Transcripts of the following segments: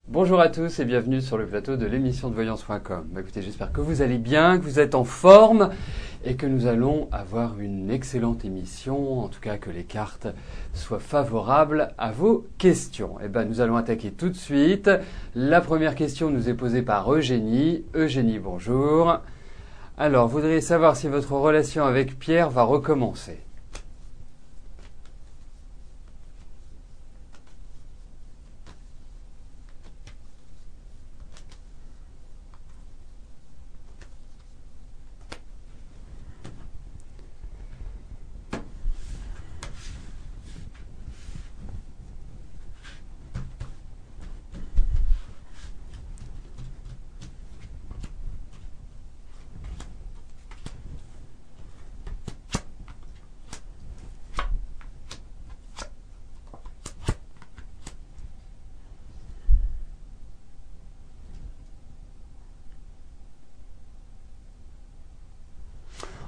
Bonjour à tous et bienvenue sur le plateau de l'émission de voyance.com. Écoutez, j'espère que vous allez bien, que vous êtes en forme et que nous allons avoir une excellente émission, en tout cas que les cartes soient favorables à vos questions. Nous allons attaquer tout de suite. La première question nous est posée par Eugénie. Eugénie, bonjour. Alors, vous voudriez savoir si votre relation avec Pierre va recommencer.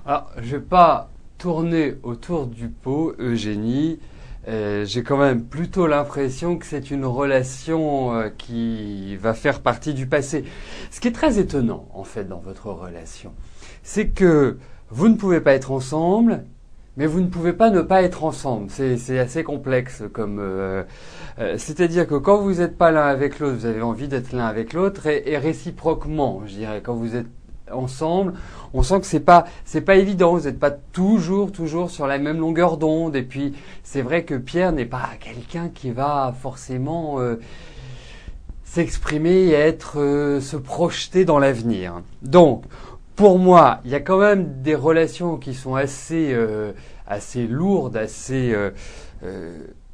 Alors, je vais pas tourner autour du pot, Eugénie. J'ai quand même plutôt l'impression que c'est une relation qui va faire partie du passé. Ce qui est très étonnant, en fait, dans votre relation, c'est que vous ne pouvez pas être ensemble, mais vous ne pouvez pas ne pas être ensemble. C'est assez complexe comme. C'est-à-dire que quand vous n'êtes pas l'un avec l'autre, vous avez envie d'être l'un avec l'autre, et réciproquement, je dirais, quand vous êtes ensemble, on sent que c'est pas évident. Vous n'êtes pas toujours sur la même longueur d'onde. Et puis c'est vrai que Pierre n'est pas quelqu'un qui va forcément s'exprimer et se projeter dans l'avenir. Donc pour moi, il y a quand même des relations qui sont assez lourdes, assez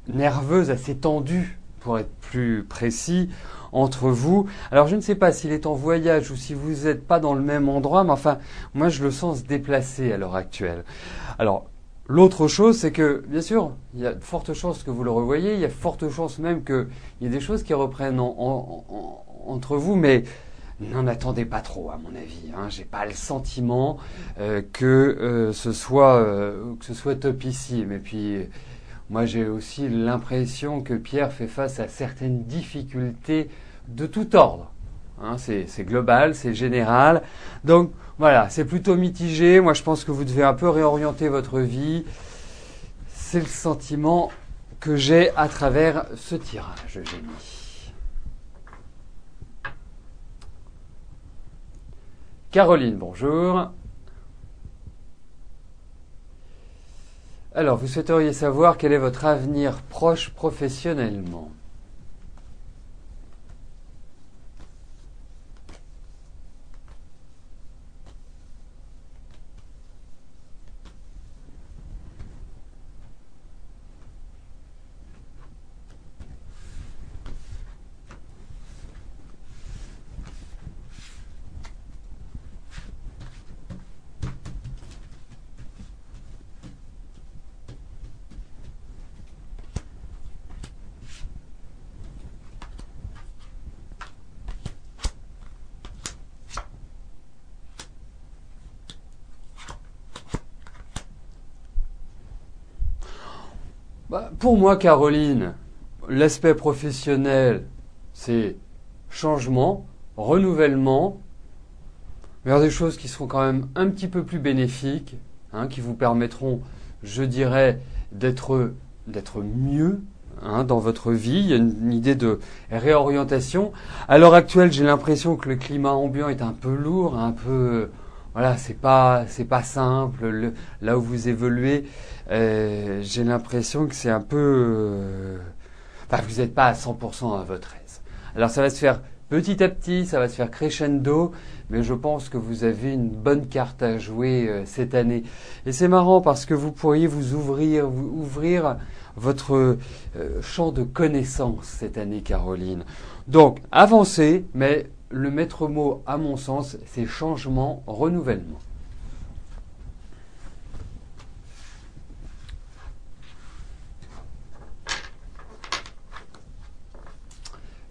nerveuses, assez tendues, pour être plus précis, entre vous. Alors je ne sais pas s'il est en voyage ou si vous n'êtes pas dans le même endroit, mais enfin, moi je le sens se déplacer à l'heure actuelle. Alors, l'autre chose, c'est que, bien sûr, il y a de fortes chances que vous le revoyez, il y a de fortes chances même qu'il y ait des choses qui reprennent entre vous, mais n'en attendez pas trop, à mon avis. J'ai pas le sentiment que ce soit topissime. Et puis, moi, j'ai aussi l'impression que Pierre fait face à certaines difficultés de tout ordre. C'est global, c'est général. Donc, voilà, c'est plutôt mitigé. Moi, je pense que vous devez un peu réorienter votre vie. C'est le sentiment que j'ai à travers ce tirage, Eugénie. Caroline, bonjour. Alors, vous souhaiteriez savoir quel est votre avenir proche professionnellement. Pour moi, Caroline, l'aspect professionnel, c'est changement, renouvellement, vers des choses qui seront quand même un petit peu plus bénéfiques, qui vous permettront, je dirais, d'être mieux dans votre vie. Il y a une idée de réorientation. À l'heure actuelle, j'ai l'impression que le climat ambiant est un peu lourd, un peu... Voilà, c'est pas simple. Là où vous évoluez, j'ai l'impression que c'est un peu... vous n'êtes pas à 100% à votre aise. Alors ça va se faire petit à petit, ça va se faire crescendo, mais je pense que vous avez une bonne carte à jouer cette année. Et c'est marrant parce que vous pourriez vous ouvrir votre champ de connaissances cette année, Caroline. Donc, avancez, mais le maître mot, à mon sens, c'est changement, renouvellement.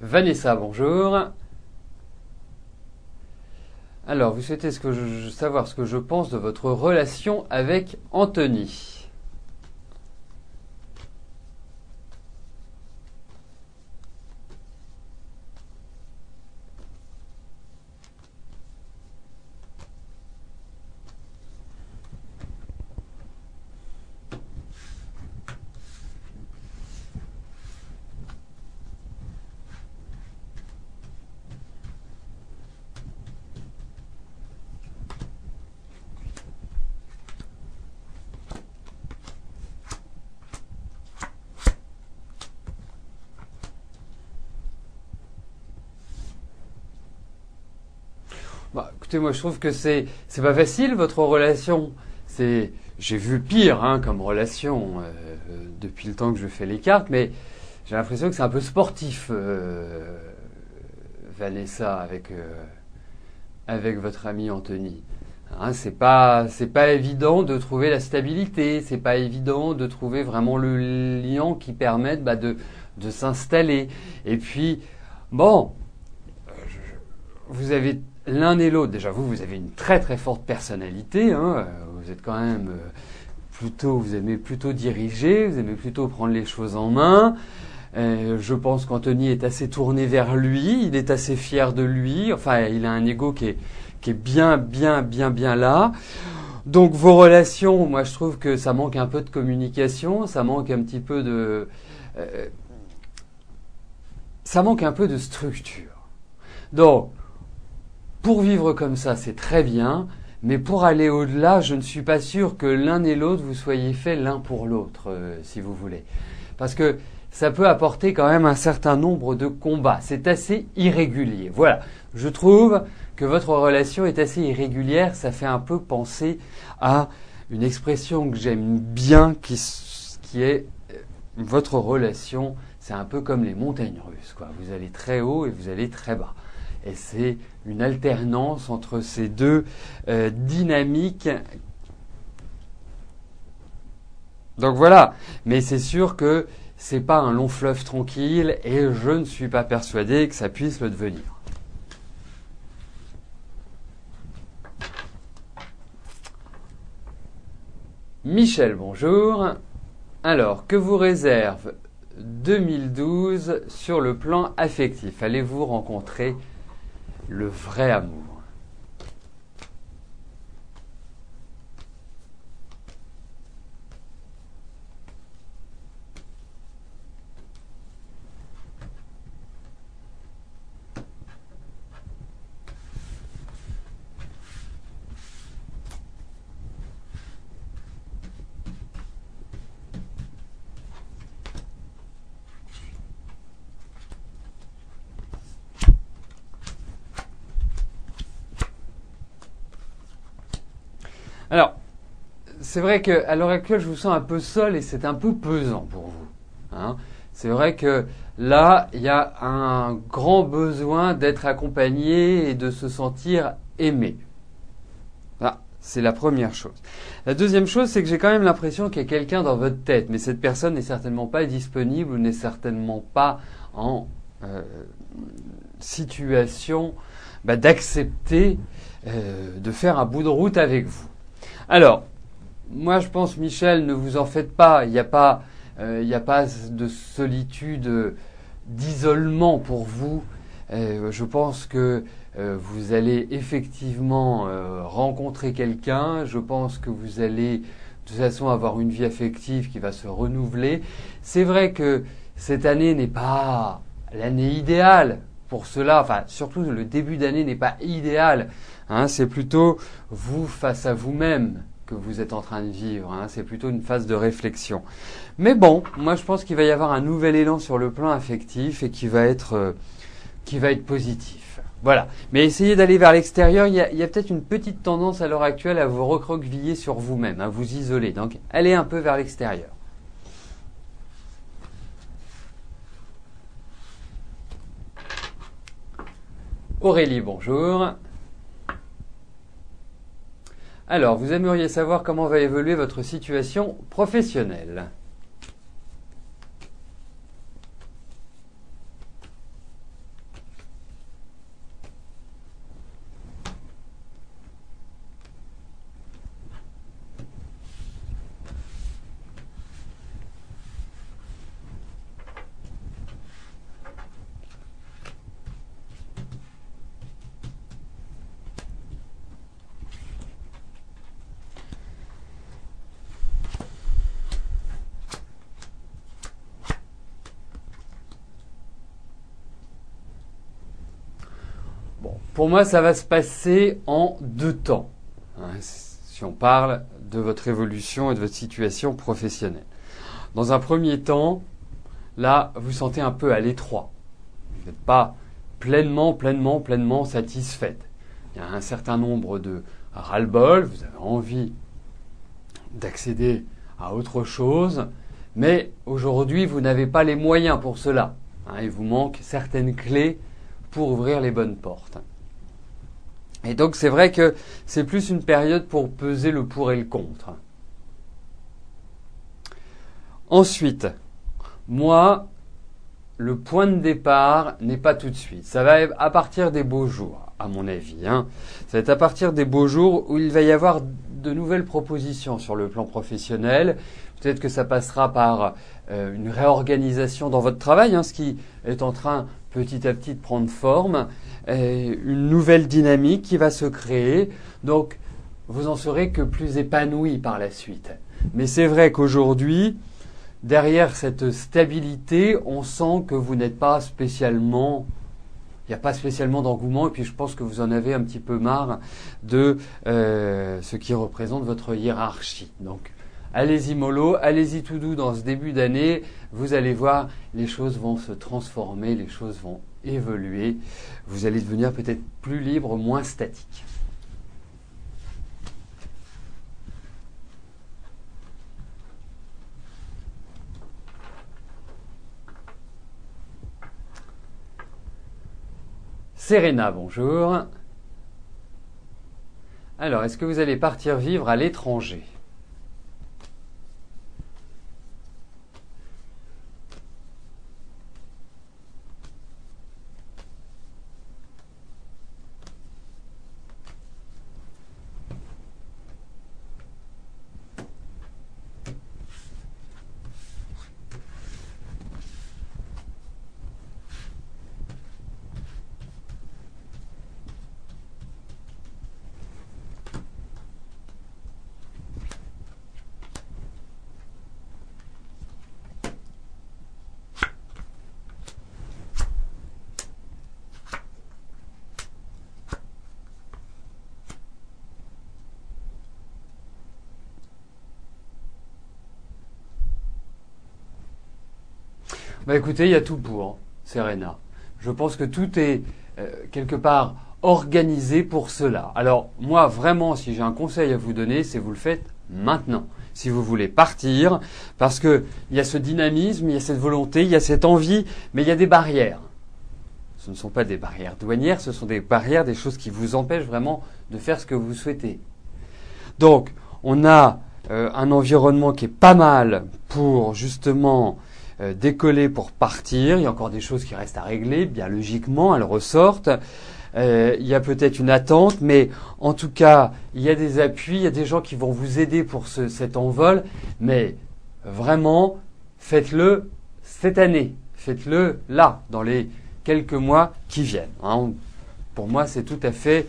Vanessa, bonjour. Alors, vous souhaitez savoir ce que je pense de votre relation avec Anthony. Écoutez, moi je trouve que c'est pas facile votre relation. J'ai vu pire comme relation depuis le temps que je fais les cartes, mais j'ai l'impression que c'est un peu sportif, Vanessa, avec votre ami Anthony. C'est pas évident de trouver la stabilité, c'est pas évident de trouver vraiment le lien qui permette de s'installer. Et puis, bon, vous avez l'un et l'autre. Déjà, vous avez une très très forte personnalité. Vous êtes quand même vous aimez plutôt diriger, vous aimez plutôt prendre les choses en main. Je pense qu'Anthony est assez tourné vers lui, il est assez fier de lui. Enfin, il a un ego qui est bien là. Donc vos relations, moi je trouve que ça manque un peu de communication, ça manque un petit peu ça manque un peu de structure. Donc, pour vivre comme ça, c'est très bien, mais pour aller au-delà, je ne suis pas sûr que l'un et l'autre vous soyez faits l'un pour l'autre, si vous voulez. Parce que ça peut apporter quand même un certain nombre de combats. C'est assez irrégulier. Voilà. Je trouve que votre relation est assez irrégulière. Ça fait un peu penser à une expression que j'aime bien qui est votre relation. C'est un peu comme les montagnes russes, quoi. Vous allez très haut et vous allez très bas. Et c'est une alternance entre ces deux dynamiques. Donc voilà. Mais c'est sûr que c'est pas un long fleuve tranquille et je ne suis pas persuadé que ça puisse le devenir. Michel, bonjour. Alors, que vous réserve 2012 sur le plan affectif? Allez-vous rencontrer le vrai amour? Alors, c'est vrai qu'à l'heure actuelle, je vous sens un peu seul et c'est un peu pesant pour vous. C'est vrai que là, il y a un grand besoin d'être accompagné et de se sentir aimé. Ah, c'est la première chose. La deuxième chose, c'est que j'ai quand même l'impression qu'il y a quelqu'un dans votre tête, mais cette personne n'est certainement pas disponible ou n'est certainement pas en situation d'accepter de faire un bout de route avec vous. Alors, moi je pense, Michel, ne vous en faites pas. Il n'y a pas de solitude, d'isolement pour vous. Je pense que vous allez effectivement rencontrer quelqu'un. Je pense que vous allez de toute façon avoir une vie affective qui va se renouveler. C'est vrai que cette année n'est pas l'année idéale pour cela. Enfin, surtout le début d'année n'est pas idéal. C'est plutôt vous face à vous-même que vous êtes en train de vivre. C'est plutôt une phase de réflexion. Mais bon, moi je pense qu'il va y avoir un nouvel élan sur le plan affectif et qui va être positif. Voilà. Mais essayez d'aller vers l'extérieur. Il y a peut-être une petite tendance à l'heure actuelle à vous recroqueviller sur vous-même, à vous isoler. Donc allez un peu vers l'extérieur. Aurélie, bonjour. Alors, vous aimeriez savoir comment va évoluer votre situation professionnelle. Pour moi, ça va se passer en 2 temps, si on parle de votre évolution et de votre situation professionnelle. Dans un premier temps, là, vous sentez un peu à l'étroit. Vous n'êtes pas pleinement satisfaite. il y a un certain nombre de ras-le-bol, vous avez envie d'accéder à autre chose, mais aujourd'hui, vous n'avez pas les moyens pour cela. Il vous manque certaines clés pour ouvrir les bonnes portes. Et donc, c'est vrai que c'est plus une période pour peser le pour et le contre. Ensuite, moi, le point de départ n'est pas tout de suite. Ça va être à partir des beaux jours, à mon avis. Ça va être à partir des beaux jours où il va y avoir de nouvelles propositions sur le plan professionnel. Peut-être que ça passera par une réorganisation dans votre travail, ce qui est en train petit à petit de prendre forme, une nouvelle dynamique qui va se créer. Donc, vous en serez que plus épanoui par la suite. Mais c'est vrai qu'aujourd'hui, derrière cette stabilité, on sent que vous n'êtes pas spécialement, il n'y a pas spécialement d'engouement, et puis je pense que vous en avez un petit peu marre de ce qui représente votre hiérarchie. Donc, allez-y mollo, allez-y tout doux dans ce début d'année, vous allez voir, les choses vont se transformer, les choses vont évoluer, vous allez devenir peut-être plus libre, moins statique. Serena, bonjour. Alors, est-ce que vous allez partir vivre à l'étranger ? Écoutez, il y a tout pour, Serena. Je pense que tout est quelque part organisé pour cela. Alors moi, vraiment, si j'ai un conseil à vous donner, c'est vous le faites maintenant. Si vous voulez partir, parce que il y a ce dynamisme, il y a cette volonté, il y a cette envie, mais il y a des barrières. Ce ne sont pas des barrières douanières, ce sont des barrières, des choses qui vous empêchent vraiment de faire ce que vous souhaitez. Donc, on a un environnement qui est pas mal pour justement décoller, pour partir. Il y a encore des choses qui restent à régler, bien logiquement, elles ressortent. Il y a peut-être une attente, mais en tout cas, il y a des appuis, il y a des gens qui vont vous aider pour cet envol, mais vraiment, faites-le cette année, faites-le là, dans les quelques mois qui viennent. Pour moi, c'est tout à fait,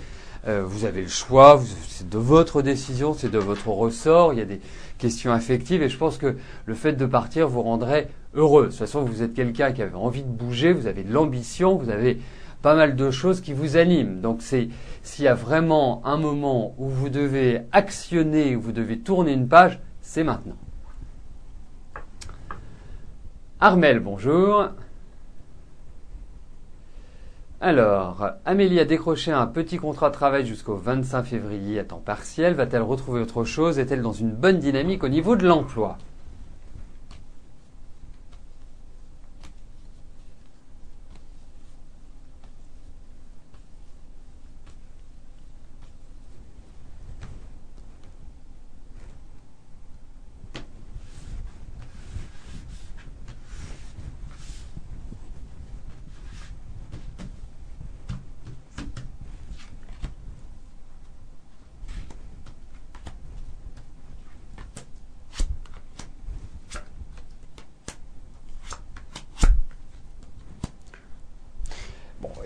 vous avez le choix, c'est de votre décision, c'est de votre ressort, il y a des questions affectives et je pense que le fait de partir vous rendrait heureux. De toute façon, vous êtes quelqu'un qui avait envie de bouger, vous avez de l'ambition, vous avez pas mal de choses qui vous animent. Donc s'il y a vraiment un moment où vous devez actionner, où vous devez tourner une page, c'est maintenant. Armel, bonjour. Alors, Amélie a décroché un petit contrat de travail jusqu'au 25 février à temps partiel. Va-t-elle retrouver autre chose? Est-elle dans une bonne dynamique au niveau de l'emploi?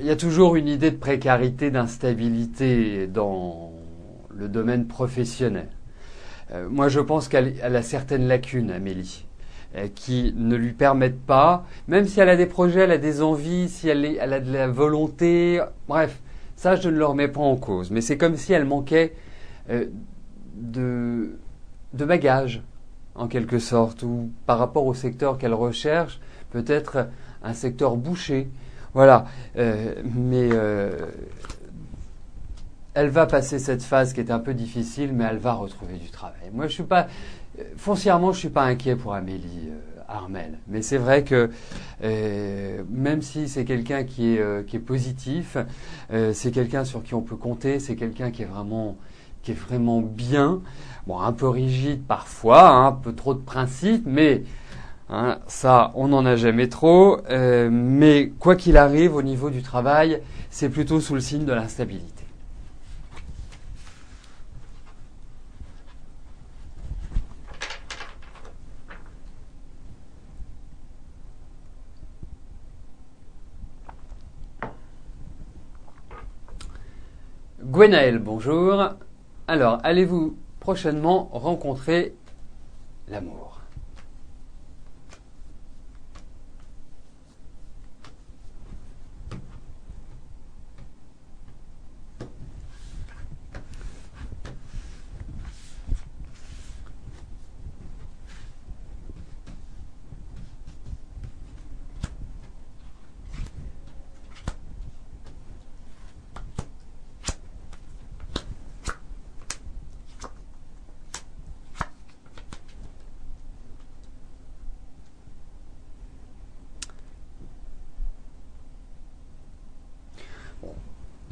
Il y a toujours une idée de précarité, d'instabilité dans le domaine professionnel. Moi, je pense qu'elle a certaines lacunes, Amélie, qui ne lui permettent pas, même si elle a des projets, elle a des envies, si elle a de la volonté, bref, ça, je ne le remets pas en cause. Mais c'est comme si elle manquait de bagages, en quelque sorte, ou par rapport au secteur qu'elle recherche, peut-être un secteur bouché. Voilà, mais elle va passer cette phase qui est un peu difficile, mais elle va retrouver du travail. Moi, foncièrement, je suis pas inquiet pour Amélie Armel. Mais c'est vrai que même si c'est quelqu'un qui est positif, c'est quelqu'un sur qui on peut compter, c'est quelqu'un qui est vraiment bien. Bon, un peu rigide parfois, hein, un peu trop de principes, mais hein, ça, on n'en a jamais trop. Mais quoi qu'il arrive, au niveau du travail, c'est plutôt sous le signe de l'instabilité. Gwenaël, bonjour. Alors, allez-vous prochainement rencontrer l'amour?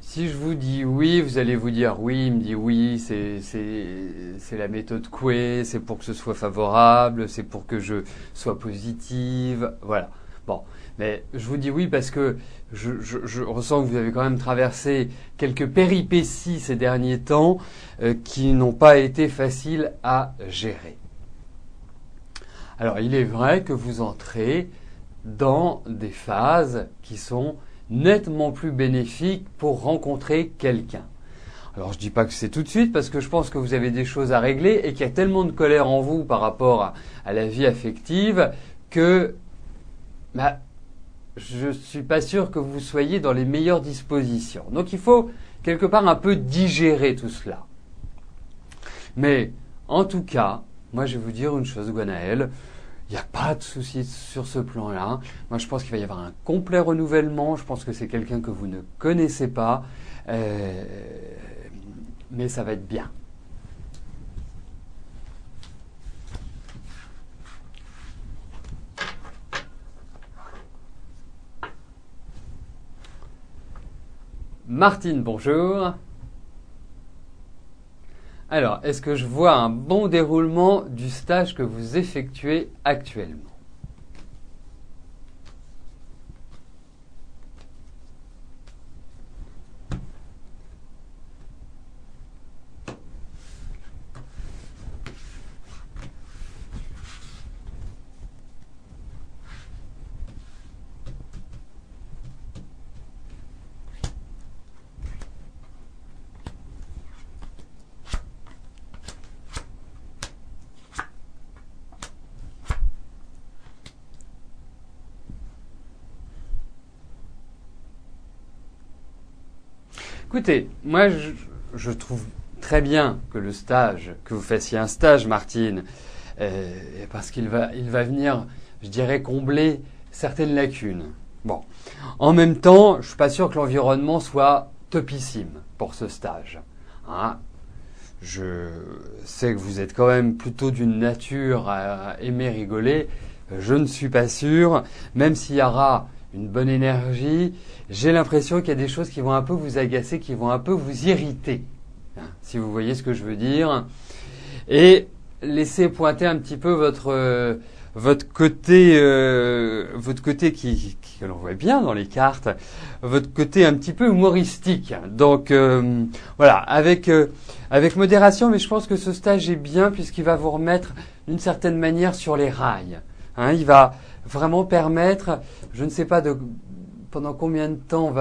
Si je vous dis oui, vous allez vous dire oui. Il me dit oui, c'est la méthode Coué, c'est pour que ce soit favorable, c'est pour que je sois positive, voilà. Bon, mais je vous dis oui parce que je ressens que vous avez quand même traversé quelques péripéties ces derniers temps qui n'ont pas été faciles à gérer. Alors, il est vrai que vous entrez dans des phases qui sont nettement plus bénéfiques pour rencontrer quelqu'un. Alors je dis pas que c'est tout de suite parce que je pense que vous avez des choses à régler et qu'il y a tellement de colère en vous par rapport à la vie affective que je suis pas sûr que vous soyez dans les meilleures dispositions. Donc il faut quelque part un peu digérer tout cela. Mais en tout cas, moi je vais vous dire une chose, Gwenaël. Il n'y a pas de souci sur ce plan-là. Moi, je pense qu'il va y avoir un complet renouvellement. Je pense que c'est quelqu'un que vous ne connaissez pas. Mais ça va être bien. Martine, bonjour. Alors, est-ce que je vois un bon déroulement du stage que vous effectuez actuellement? Écoutez, moi je trouve très bien que que vous fassiez un stage, Martine, parce qu'il va venir, je dirais, combler certaines lacunes. Bon, en même temps, je suis pas sûr que l'environnement soit topissime pour ce stage. Hein. Je sais que vous êtes quand même plutôt d'une nature à aimer rigoler. Je ne suis pas sûr, même s'il y aura une bonne énergie, j'ai l'impression qu'il y a des choses qui vont un peu vous agacer, qui vont un peu vous irriter, hein, si vous voyez ce que je veux dire. Et laissez pointer un petit peu votre côté que l'on voit bien dans les cartes, votre côté un petit peu humoristique. Donc voilà, avec modération, mais je pense que ce stage est bien puisqu'il va vous remettre d'une certaine manière sur les rails. Hein, il va vraiment permettre, je ne sais pas pendant combien de temps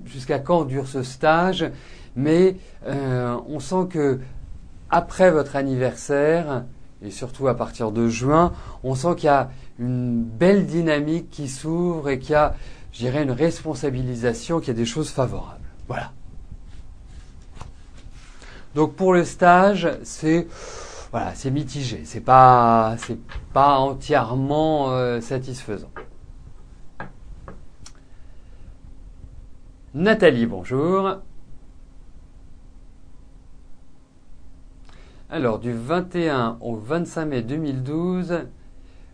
jusqu'à quand dure ce stage, mais on sent que après votre anniversaire, et surtout à partir de juin, on sent qu'il y a une belle dynamique qui s'ouvre et qu'il y a, je dirais, une responsabilisation, qu'il y a des choses favorables. Voilà. Donc pour le stage, c'est mitigé, c'est pas entièrement satisfaisant. Nathalie, bonjour. Alors, du 21 au 25 mai 2012,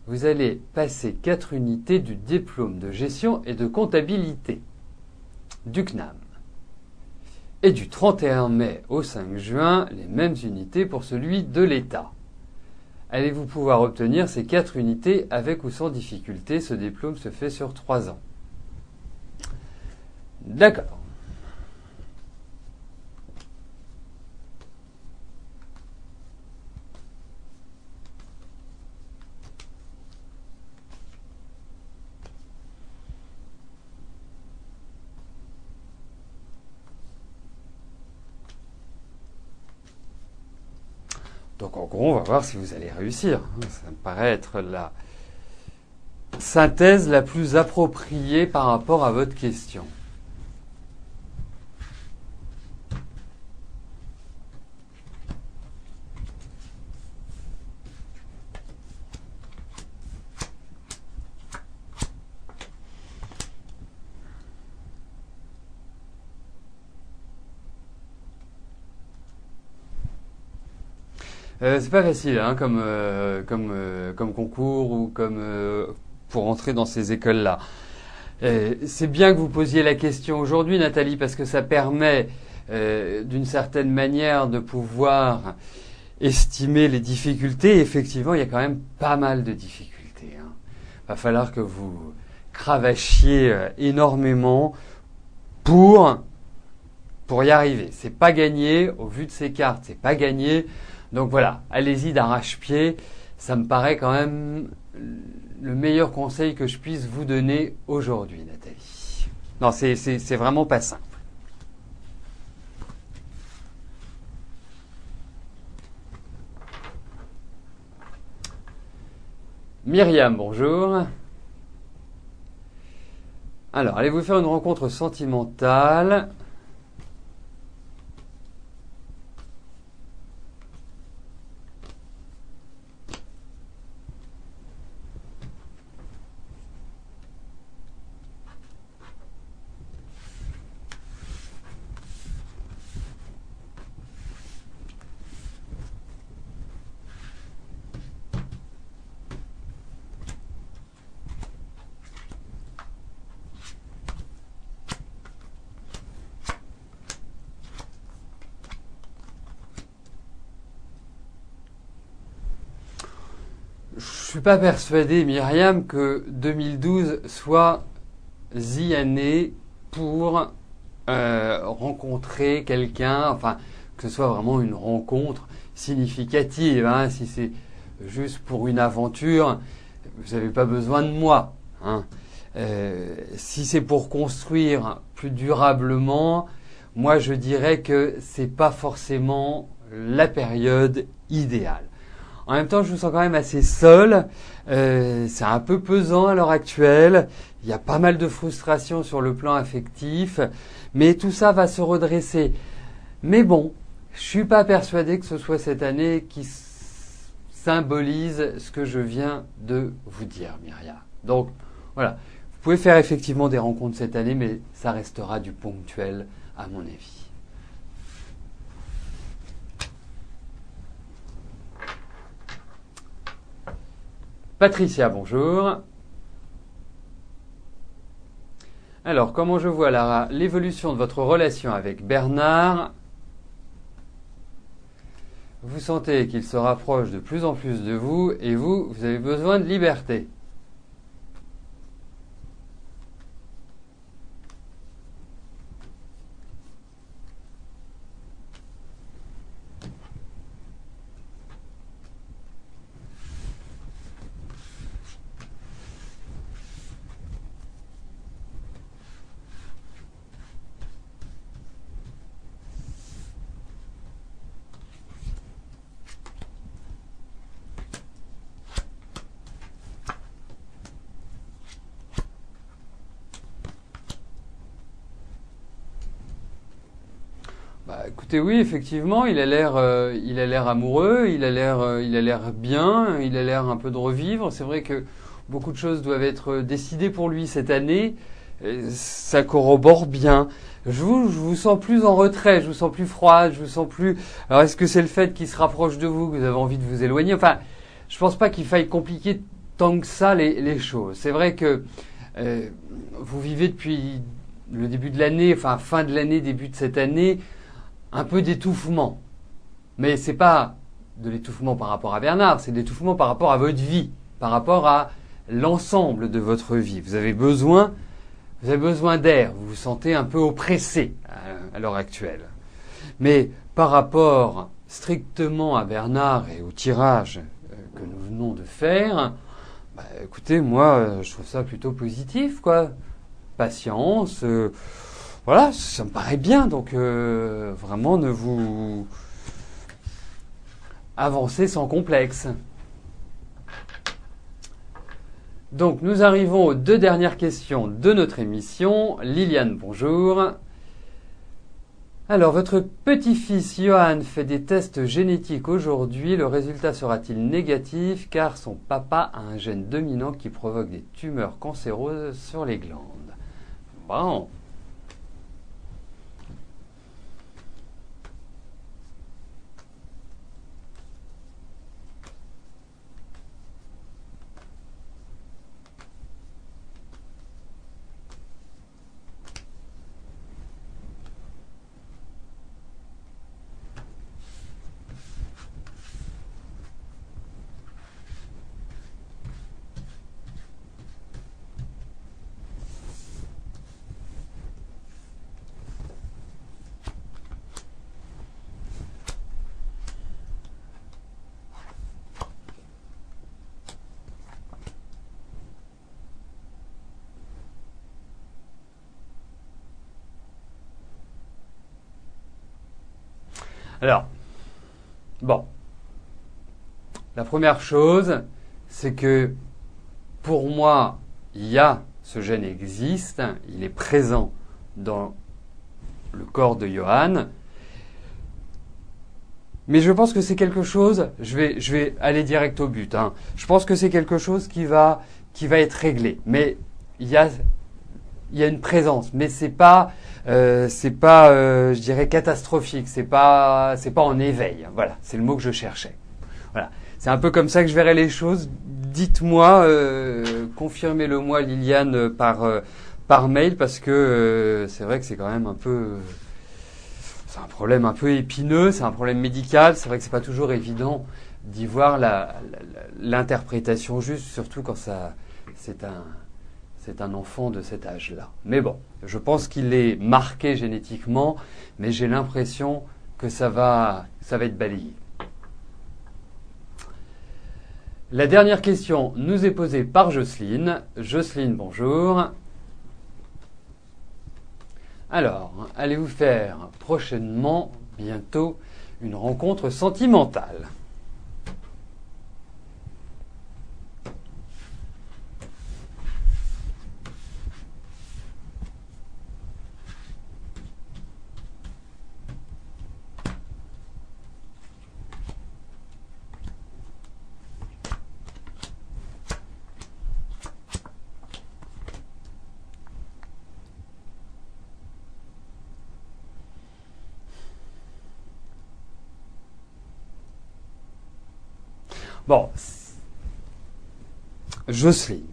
vous allez passer 4 unités du diplôme de gestion et de comptabilité du CNAM. Et du 31 mai au 5 juin, les mêmes unités pour celui de l'État. Allez-vous pouvoir obtenir ces 4 unités avec ou sans difficulté? Ce diplôme se fait sur 3 ans. D'accord. Donc en gros, on va voir si vous allez réussir. Ça me paraît être la synthèse la plus appropriée par rapport à votre question. C'est pas facile hein, comme concours ou comme pour entrer dans ces écoles-là. C'est bien que vous posiez la question aujourd'hui, Nathalie, parce que ça permet d'une certaine manière de pouvoir estimer les difficultés. Effectivement, il y a quand même pas mal de difficultés. Hein. Va falloir que vous cravachiez énormément pour y arriver. C'est pas gagné, au vu de ces cartes, c'est pas gagné. Donc voilà, allez-y d'arrache-pied. Ça me paraît quand même le meilleur conseil que je puisse vous donner aujourd'hui, Nathalie. Non, c'est vraiment pas simple. Myriam, bonjour. Alors, allez-vous faire une rencontre sentimentale? Je suis pas persuadé, Myriam, que 2012 soit the année pour rencontrer quelqu'un, enfin que ce soit vraiment une rencontre significative. Hein, si c'est juste pour une aventure, vous n'avez pas besoin de moi. Hein. Si c'est pour construire plus durablement, moi je dirais que c'est pas forcément la période idéale. En même temps, je vous sens quand même assez seul. C'est un peu pesant à l'heure actuelle. Il y a pas mal de frustration sur le plan affectif. Mais tout ça va se redresser. Mais bon, je suis pas persuadé que ce soit cette année qui symbolise ce que je viens de vous dire, Myriam. Donc, voilà. Vous pouvez faire effectivement des rencontres cette année, mais ça restera du ponctuel, à mon avis. Patricia, bonjour. Alors, comment je vois l'évolution de votre relation avec Bernard? Vous sentez qu'il se rapproche de plus en plus de vous et vous avez besoin de liberté. Écoutez, oui, effectivement, il a l'air amoureux, il a l'air bien, il a l'air un peu de revivre. C'est vrai que beaucoup de choses doivent être décidées pour lui cette année. Ça corrobore bien. je vous sens plus en retrait, je vous sens plus froide, je vous sens plus... Alors est-ce que c'est le fait qu'il se rapproche de vous, que vous avez envie de vous éloigner? Enfin, je pense pas qu'il faille compliquer tant que ça les choses. C'est vrai que vous vivez depuis le début de l'année, enfin fin de l'année, début de cette année, un peu d'étouffement. Mais c'est pas de l'étouffement par rapport à Bernard, c'est de l'étouffement par rapport à votre vie, par rapport à l'ensemble de votre vie. Vous avez besoin d'air, vous vous sentez un peu oppressé à l'heure actuelle. Mais par rapport strictement à Bernard et au tirage que nous venons de faire, bah, écoutez, moi, je trouve ça plutôt positif, quoi. Patience, voilà, ça me paraît bien. Donc, vraiment, ne vous avancez sans complexe. Donc, nous arrivons aux 2 dernières questions de notre émission. Liliane, bonjour. Alors, votre petit-fils Johan fait des tests génétiques aujourd'hui. Le résultat sera-t-il négatif car son papa a un gène dominant qui provoque des tumeurs cancéreuses sur les glandes? Bon. Alors, bon. La première chose, c'est que pour moi, ce gène existe, il est présent dans le corps de Johan. Mais je pense que c'est quelque chose, je vais aller direct au but, hein. Je pense que c'est quelque chose qui va être réglé. Mais il y a une présence, mais c'est pas, je dirais catastrophique, c'est pas en éveil. Voilà, c'est le mot que je cherchais. Voilà, c'est un peu comme ça que je verrai les choses. Dites-moi, confirmez-le-moi, Liliane, par mail, parce que c'est vrai que c'est quand même un peu, c'est un problème un peu épineux, c'est un problème médical. C'est vrai que c'est pas toujours évident d'y voir l'interprétation juste, surtout quand c'est un enfant de cet âge-là. Mais bon, je pense qu'il est marqué génétiquement, mais j'ai l'impression que ça va être balayé. La dernière question nous est posée par Jocelyne. Jocelyne, bonjour. Alors, allez-vous faire prochainement, bientôt, une rencontre sentimentale? Bon, Jocelyne,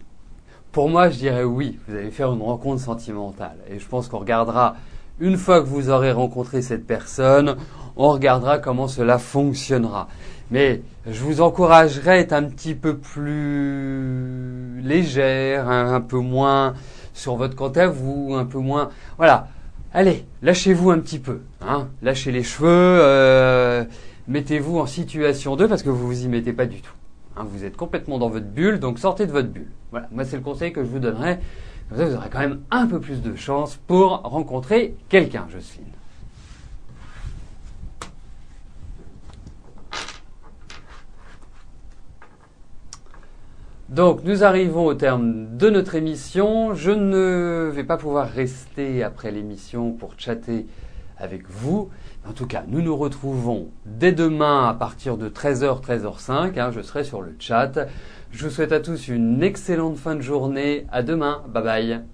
pour moi, je dirais oui, vous allez faire une rencontre sentimentale. Et je pense qu'on regardera, une fois que vous aurez rencontré cette personne, on regardera comment cela fonctionnera. Mais je vous encouragerais à être un petit peu plus légère, un peu moins sur votre compte à vous, un peu moins... Voilà, allez, lâchez-vous un petit peu, hein, lâchez les cheveux, mettez-vous en situation 2 parce que vous vous y mettez pas du tout. Hein, vous êtes complètement dans votre bulle, donc sortez de votre bulle. Voilà, moi c'est le conseil que je vous donnerais. Comme ça, vous aurez quand même un peu plus de chance pour rencontrer quelqu'un, Jocelyne. Donc, nous arrivons au terme de notre émission. Je ne vais pas pouvoir rester après l'émission pour chatter avec vous. En tout cas, nous nous retrouvons dès demain à partir de 13h, 13h05. Hein, je serai sur le chat. Je vous souhaite à tous une excellente fin de journée. À demain. Bye bye.